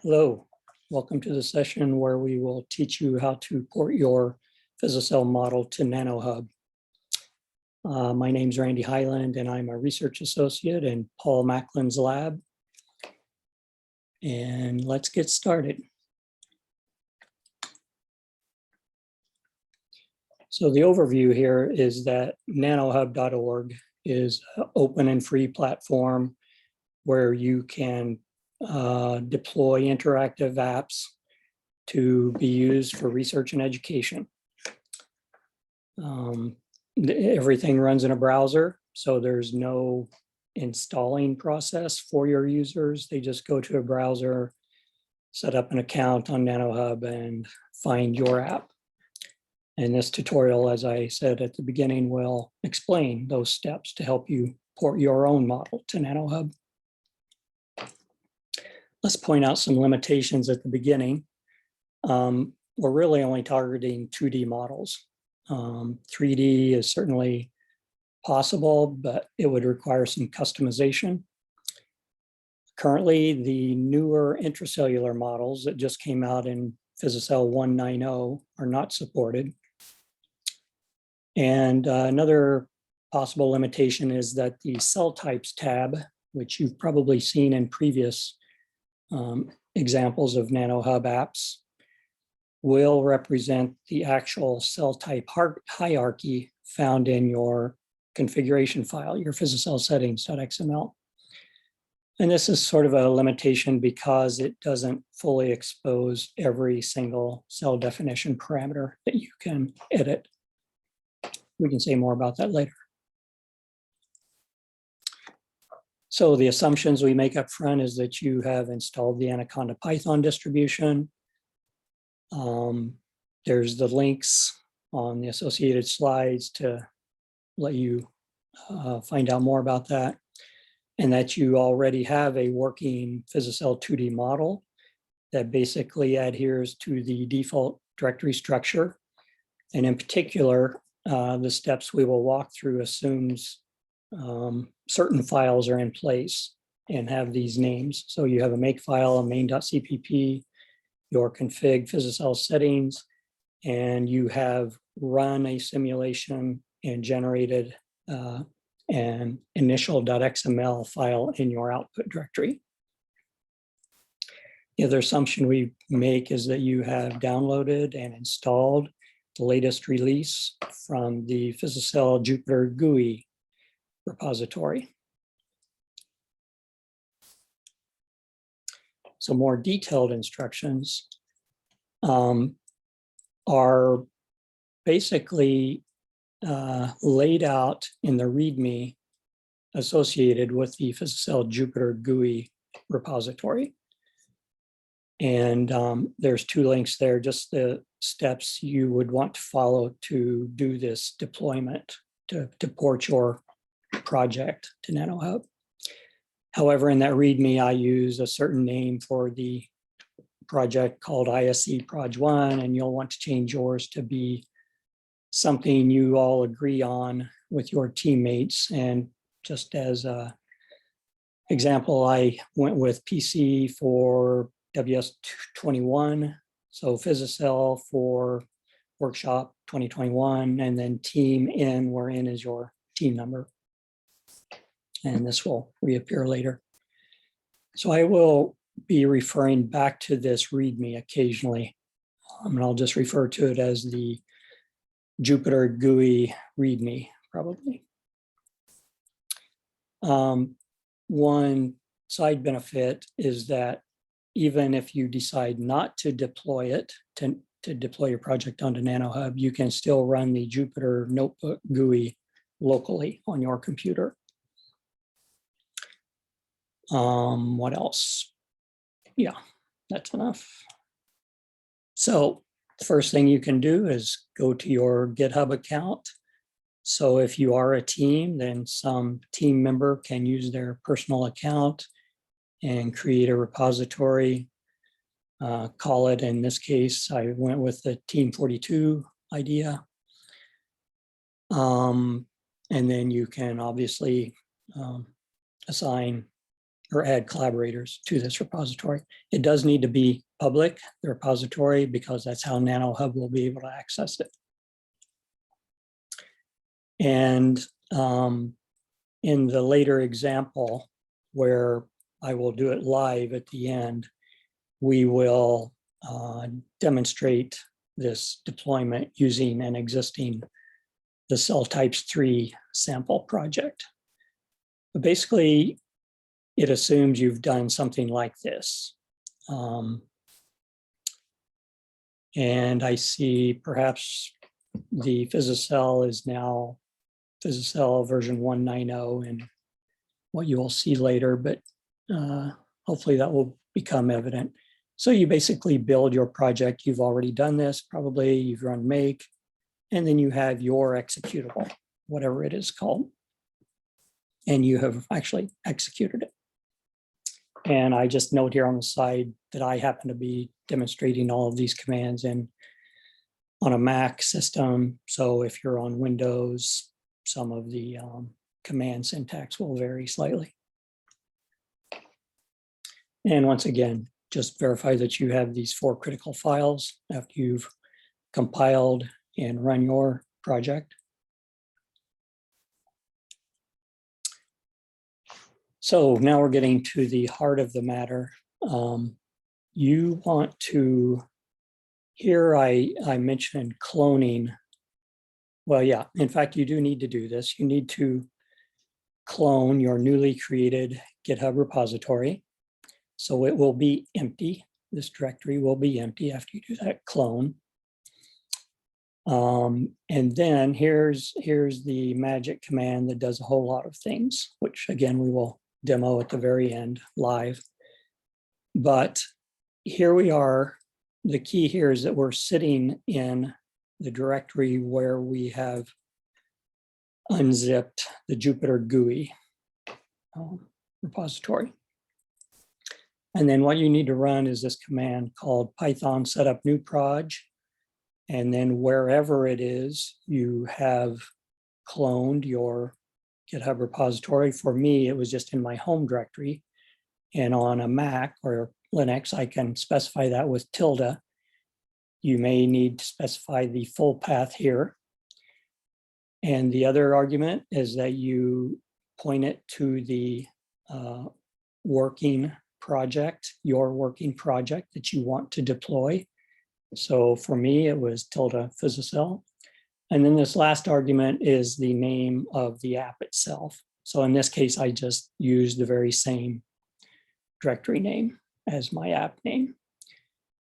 Hello, welcome to the session where we will teach you how to port your PhysiCell model to nanoHUB. My name is Randy Heiland and I'm a research associate in Paul Macklin's lab. And let's get started. So the overview here is that nanohub.org is an open and free platform where you can deploy interactive apps to be used for research and education. Everything runs in a browser, so there's no installing process for your users. They just go to a browser, set up an account on nanoHUB, and find your app. And this tutorial, as I said at the beginning, will explain those steps to help you port your own model to nanoHUB. Let's point out some limitations at the beginning. We're really only targeting 2D models. 3D is certainly possible, but it would require some customization. Currently, the newer intracellular models that just came out in PhysiCell 1.9.0 are not supported. And another possible limitation is that the cell types tab, which you've probably seen in previous examples of nanoHUB apps, will represent the actual cell type hierarchy found in your configuration file, your PhysiCell settings.xml. And this is sort of a limitation because it doesn't fully expose every single cell definition parameter that you can edit. We can say more about that later. So the assumptions we make up front is that you have installed the Anaconda Python distribution. There's the links on the associated slides to let you find out more about that, and that you already have a working PhysiCell 2D model that basically adheres to the default directory structure. And in particular, the steps we will walk through assumes certain files are in place and have these names. So you have a make file, a main.cpp, your config PhysiCell settings, and you have run a simulation and generated an initial.xml file in your output directory. The other assumption we make is that you have downloaded and installed the latest release from the PhysiCell Jupyter GUI repository. So more detailed instructions are basically laid out in the README associated with the PhysiCell Jupyter GUI repository. And there's two links there, just the steps you would want to follow to do this deployment, to port your project to nanoHUB. However, in that README, I use a certain name for the project called ISC Proj 1, and you'll want to change yours to be something you all agree on with your teammates. And just as an example, I went with PC for ws2021, so PhysiCell for workshop 2021, and then team N, where N is your team number. And this will reappear later. So I will be referring back to this README occasionally, and I'll just refer to it as the Jupyter GUI README, probably. One side benefit is that even if you decide not to deploy it, to deploy your project onto nanoHUB, you can still run the Jupyter Notebook GUI locally on your computer. What else? Yeah, that's enough. So the first thing you can do is go to your GitHub account. So if you are a team, then some team member can use their personal account and create a repository. Call it, in this case, I went with the Team 42 idea. And then you can obviously assign or add collaborators to this repository. It does need to be public, the repository, because that's how nanoHUB will be able to access it. And in the later example, where I will do it live at the end, we will demonstrate this deployment using an existing, the cell types 3 sample project. But basically, it assumes you've done something like this. And I see perhaps the PhysiCell is now PhysiCell version 1.9.0 and what you will see later, but hopefully that will become evident. So you basically build your project. You've already done this, probably you've run make, and then you have your executable, whatever it is called. And you have actually executed it. And I just note here on the side that I happen to be demonstrating all of these commands on a Mac system. So if you're on Windows, some of the command syntax will vary slightly. And once again, just verify that you have these 4 critical files after you've compiled and run your project. So now we're getting to the heart of the matter. You want to, here I mentioned cloning. Well, yeah, in fact, you do need to do this. You need to clone your newly created GitHub repository. So it will be empty. This directory will be empty after you do that clone. And then here's the magic command that does a whole lot of things, which again, we will demo at the very end live. But here we are. The key here is that we're sitting in the directory where we have unzipped the Jupyter GUI repository. And then what you need to run is this command called Python setup new proj. And then wherever it is, you have cloned your GitHub repository. For me, it was just in my home directory. And on a Mac or Linux, I can specify that with tilde. You may need to specify the full path here. And the other argument is that you point it to the working project, your working project that you want to deploy. So for me, it was tilde PhysiCell. And then this last argument is the name of the app itself. So in this case, I just used the very same directory name as my app name.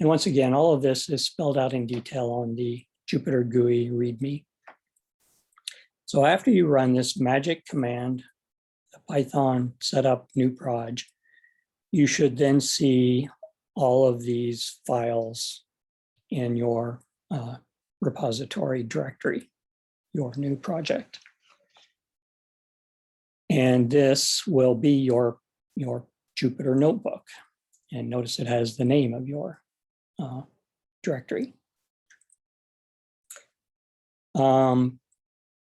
And once again, all of this is spelled out in detail on the Jupyter GUI README. So after you run this magic command, the Python setup new proj, you should then see all of these files in your repository directory, your new project. And this will be your Jupyter notebook. And notice it has the name of your directory. And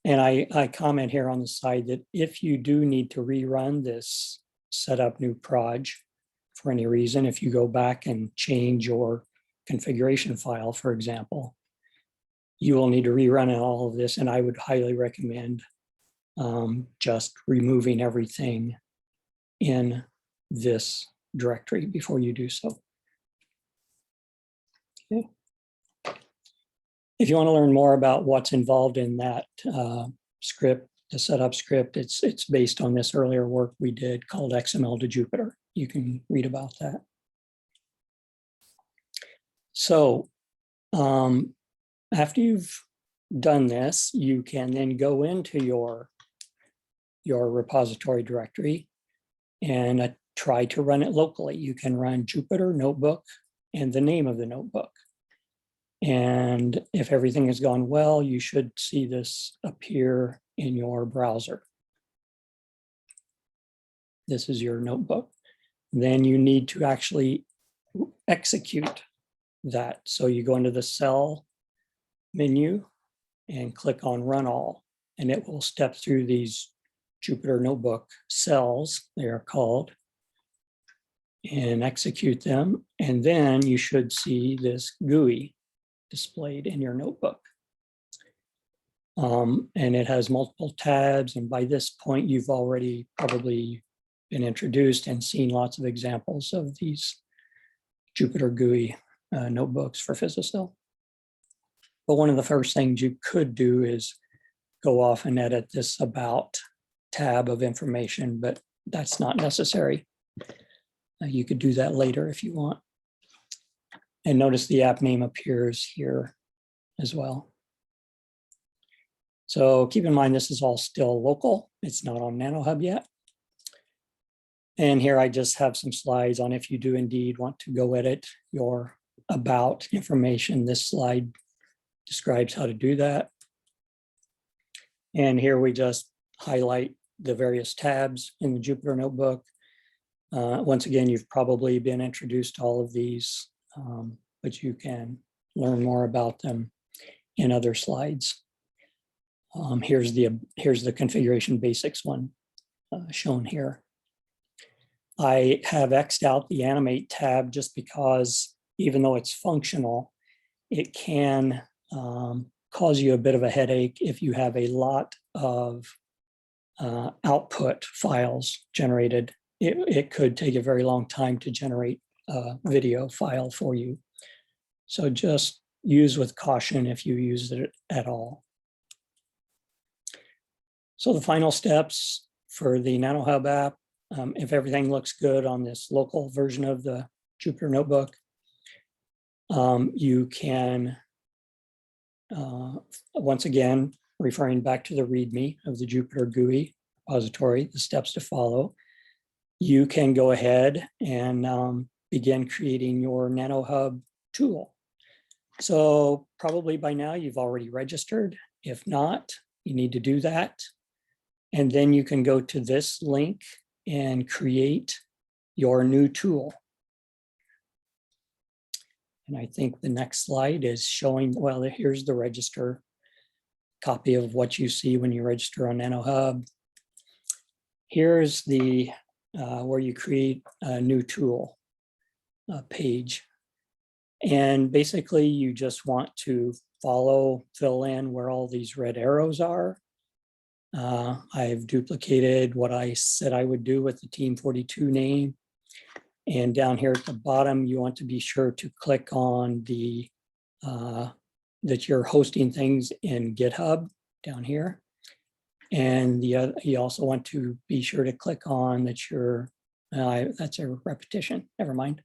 I comment here on the side that if you do need to rerun this setup new proj for any reason, if you go back and change your configuration file, for example, you will need to rerun all of this. And I would highly recommend just removing everything in this directory before you do so. Okay. If you want to learn more about what's involved in that script, the setup script, it's based on this earlier work we did called XML to Jupyter. You can read about that. So after you've done this, you can then go into your repository directory and try to run it locally. You can run Jupyter notebook and the name of the notebook. And if everything has gone well, you should see this appear in your browser. This is your notebook. Then you need to actually execute that. So you go into the cell menu and click on Run All, and it will step through these Jupyter Notebook cells, they are called, and execute them. And then you should see this GUI displayed in your notebook. And it has multiple tabs. And by this point, you've already probably been introduced and seen lots of examples of these Jupyter GUI notebooks for PhysiCell. But one of the first things you could do is go off and edit this About tab of information, but that's not necessary. You could do that later if you want. And notice the app name appears here as well. So keep in mind, this is all still local. It's not on nanoHUB yet. And here I just have some slides on if you do indeed want to go edit your About information. This slide describes how to do that. And here we just highlight the various tabs in the Jupyter notebook. Once again, you've probably been introduced to all of these, but you can learn more about them in other slides. Here's the configuration basics one shown here. I have X'd out the animate tab just because even though it's functional, it can cause you a bit of a headache if you have a lot of output files generated. It could take a very long time to generate a video file for you. So just use with caution if you use it at all. So the final steps for the nanoHUB app, if everything looks good on this local version of the Jupyter notebook, you can, once again, referring back to the README of the Jupyter GUI repository, the steps to follow, you can go ahead and begin creating your nanoHUB tool. So probably by now you've already registered. If not, you need to do that. And then you can go to this link and create your new tool. And I think the next slide is showing, well, here's the register copy of what you see when you register on nanoHUB. Here's the where you create a new tool page. And basically you just want to fill in where all these red arrows are. I've duplicated what I said I would do with the Team 42 name. And down here at the bottom, you want to be sure to click on the that you're hosting things in GitHub down here. And you also want to be sure to click on that you're, that's a repetition, never mind.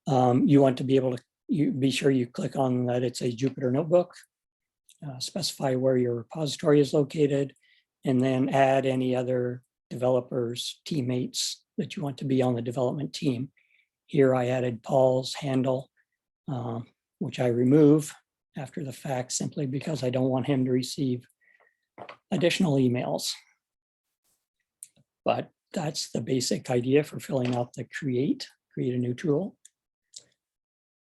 You want to be able to be sure you click on that it's a Jupyter notebook, specify where your repository is located, and then add any other developers, teammates that you want to be on the development team. Here I added Paul's handle, which I remove after the fact simply because I don't want him to receive additional emails. But that's the basic idea for filling out the create a new tool.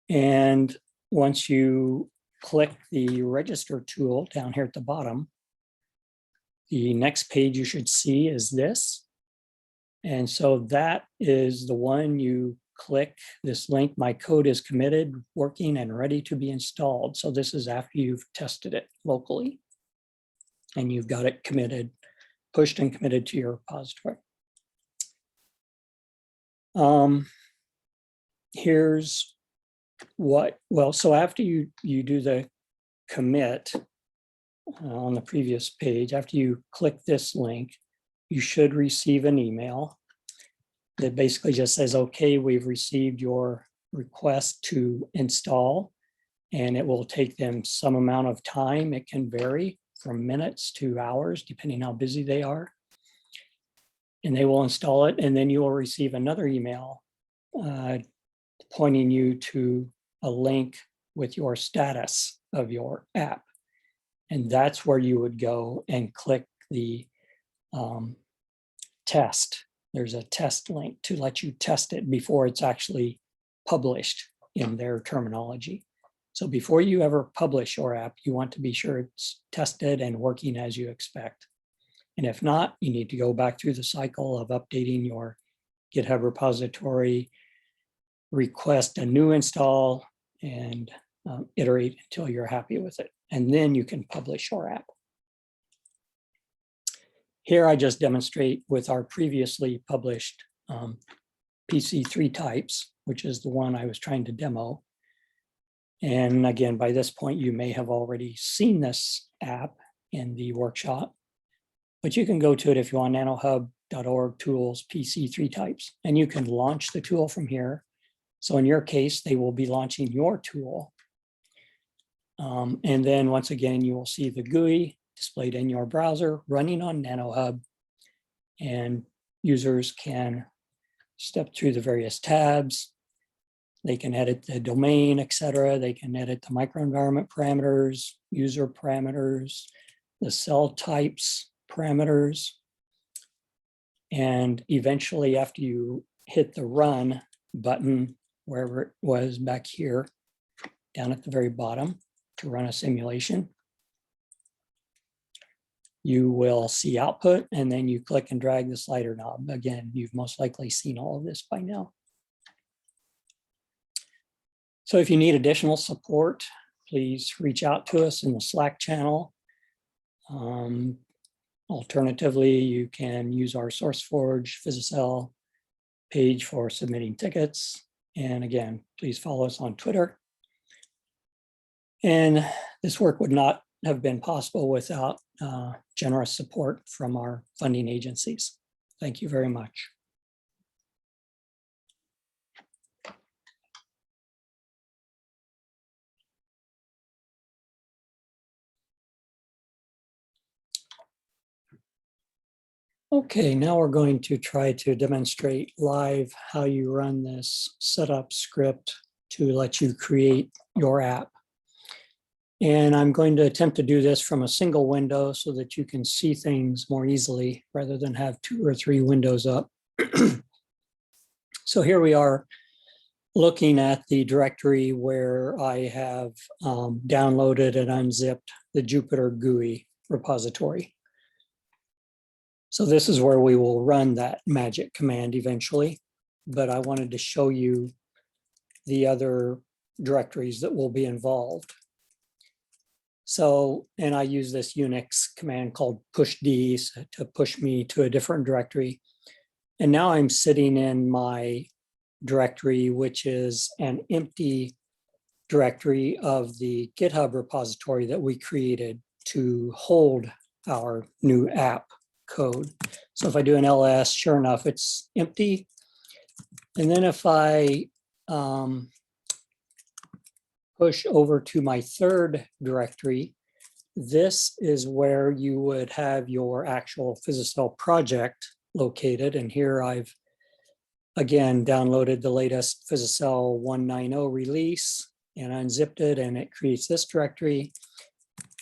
And once you click the register tool down here at the bottom, the next page you should see is this. And so that is the one you click this link, my code is committed, working and ready to be installed. So this is after you've tested it locally and you've got it committed, pushed and committed to your repository. Here's what, well, so after you do the commit on the previous page, after you click this link, you should receive an email that basically just says, okay, we've received your request to install, and it will take them some amount of time. It can vary from minutes to hours, depending how busy they are. And they will install it, and then you will receive another email pointing you to a link with your status of your app. And that's where you would go and click the test. There's a test link to let you test it before it's actually published in their terminology. So before you ever publish your app, you want to be sure it's tested and working as you expect. And if not, you need to go back through the cycle of updating your GitHub repository, request a new install, and iterate until you're happy with it. And then you can publish your app. Here I just demonstrate with our previously published PC3 types, which is the one I was trying to demo. And again, by this point, you may have already seen this app in the workshop, but you can go to it if you want, nanohub.org tools PC3 types, and you can launch the tool from here. So in your case, they will be launching your tool. And then once again, you will see the GUI displayed in your browser running on nanoHUB, and users can step through the various tabs. They can edit the domain, etc. They can edit the microenvironment parameters, user parameters, the cell types parameters. And eventually, after you hit the run button, wherever it was back here, down at the very bottom to run a simulation, you will see output, and then you click and drag the slider knob. Again, you've most likely seen all of this by now. So if you need additional support, please reach out to us in the Slack channel. Alternatively, you can use our SourceForge PhysiCell page for submitting tickets. And again, please follow us on Twitter. And this work would not have been possible without generous support from our funding agencies. Thank you very much. Okay, now we're going to try to demonstrate live how you run this setup script to let you create your app. And I'm going to attempt to do this from a single window so that you can see things more easily rather than have 2 or 3 windows up. So here we are looking at the directory where I have downloaded and unzipped the Jupyter GUI repository. So this is where we will run that magic command eventually, but I wanted to show you the other directories that will be involved. So, and I use this Unix command called pushd to push me to a different directory. And now I'm sitting in my directory, which is an empty directory of the GitHub repository that we created to hold our new app code. So if I do an ls, sure enough, it's empty. And then if I push over to my third directory, this is where you would have your actual PhysiCell project located. And here I've, again, downloaded the latest PhysiCell 1.9.0 release and unzipped it, and it creates this directory.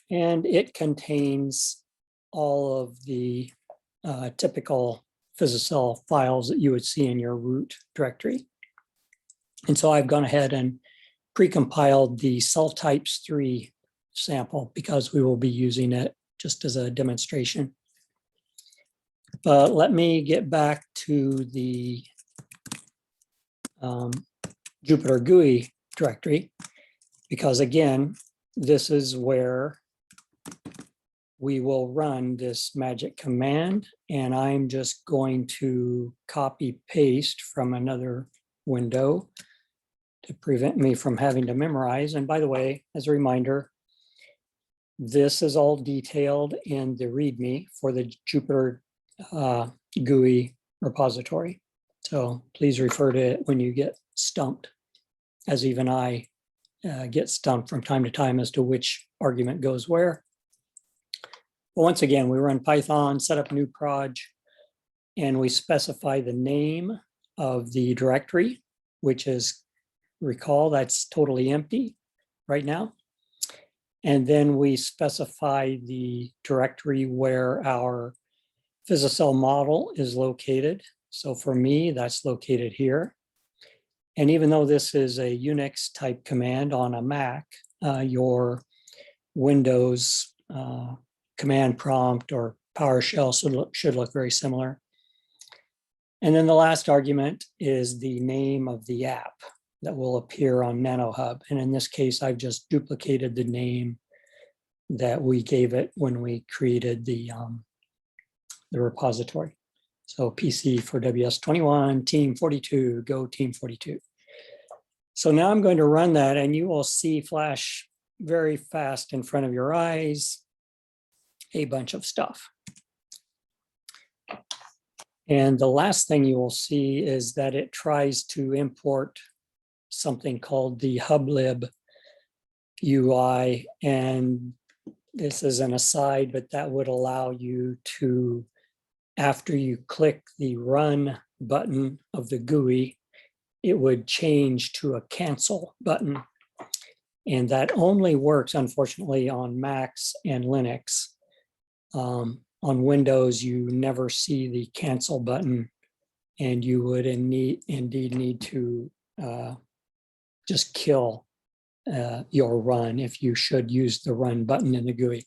And it contains all of the typical PhysiCell files that you would see in your root directory. And so I've gone ahead and precompiled the cell types 3 sample because we will be using it just as a demonstration. But let me get back to the Jupyter GUI directory, because again, this is where we will run this magic command, and I'm just going to copy paste from another window to prevent me from having to memorize. And by the way, as a reminder, this is all detailed in the README for the Jupyter GUI repository. So please refer to it when you get stumped, as even I get stumped from time to time as to which argument goes where. But once again, we run Python, set up new proj, and we specify the name of the directory, which is, recall, that's totally empty right now. And then we specify the directory where our PhysiCell model is located. So for me, that's located here. And even though this is a Unix type command on a Mac, your Windows command prompt or PowerShell should look very similar. And then the last argument is the name of the app that will appear on nanoHUB. And in this case, I've just duplicated the name that we gave it when we created the repository. So PC for ws2021, team 42, go team 42. So now I'm going to run that and you will see flash very fast in front of your eyes a bunch of stuff. And the last thing you will see is that it tries to import something called the HUBlib UI. And this is an aside, but that would allow you to, after you click the run button of the GUI, it would change to a cancel button. And that only works, unfortunately, on Macs and Linux. On Windows, you never see the cancel button, and you would indeed need to just kill your run if you should use the run button in the GUI.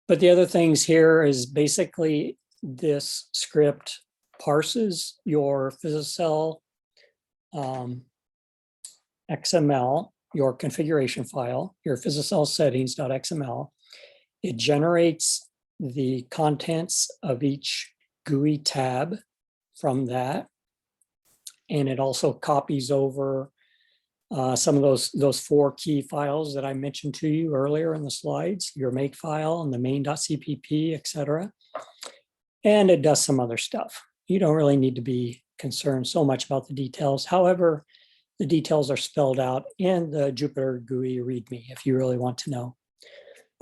But the other things here is basically this script parses your PhysiCell XML, your configuration file, your PhysiCell settings.xml. It generates the contents of each GUI tab from that. And it also copies over some of those 4 key files that I mentioned to you earlier in the slides, your make file and the main.cpp, etc. And it does some other stuff. You don't really need to be concerned so much about the details. However, the details are spelled out in the Jupyter GUI README if you really want to know.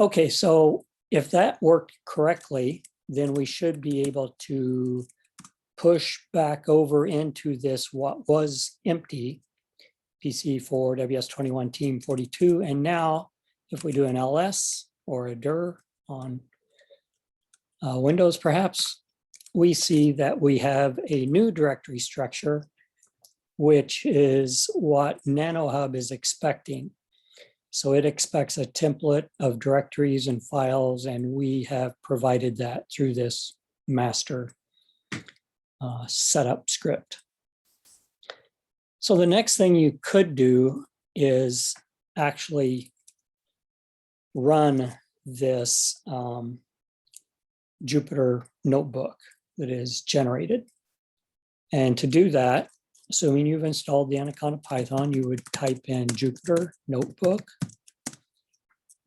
Okay, so if that worked correctly, then we should be able to push back over into this what was empty PC for ws2021 team 42. And now if we do an ls or a dir on Windows perhaps, we see that we have a new directory structure, which is what nanoHUB is expecting. So it expects a template of directories and files, and we have provided that through this master setup script. So the next thing you could do is actually run this Jupyter notebook that is generated. And to do that, assuming you've installed the Anaconda Python, you would type in Jupyter notebook.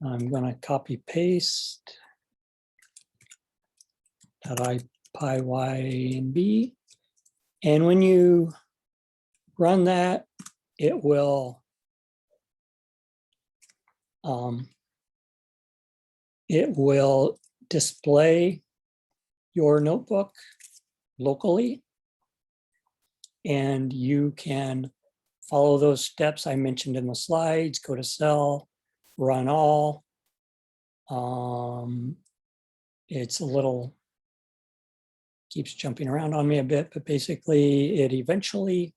I'm going to copy paste .ipynb. And when you run that, it will display your notebook locally, and you can follow those steps I mentioned in the slides. Go to cell, run all. It's a little, keeps jumping around on me a bit, but basically it eventually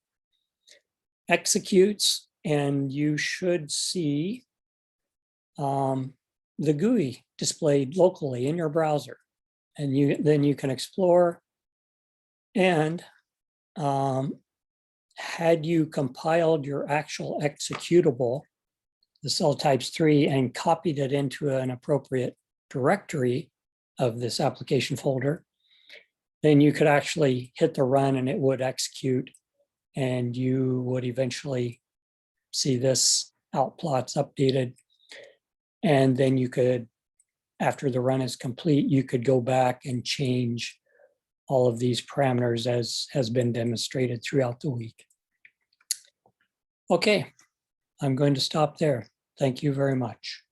executes, and you should see the GUI displayed locally in your browser. And then you can explore. And had you compiled your actual executable, the cell types 3, and copied it into an appropriate directory of this application folder, then you could actually hit the run and it would execute, and you would eventually see this outplots updated. And then you could, after the run is complete, you could go back and change all of these parameters as has been demonstrated throughout the week. Okay, I'm going to stop there. Thank you very much.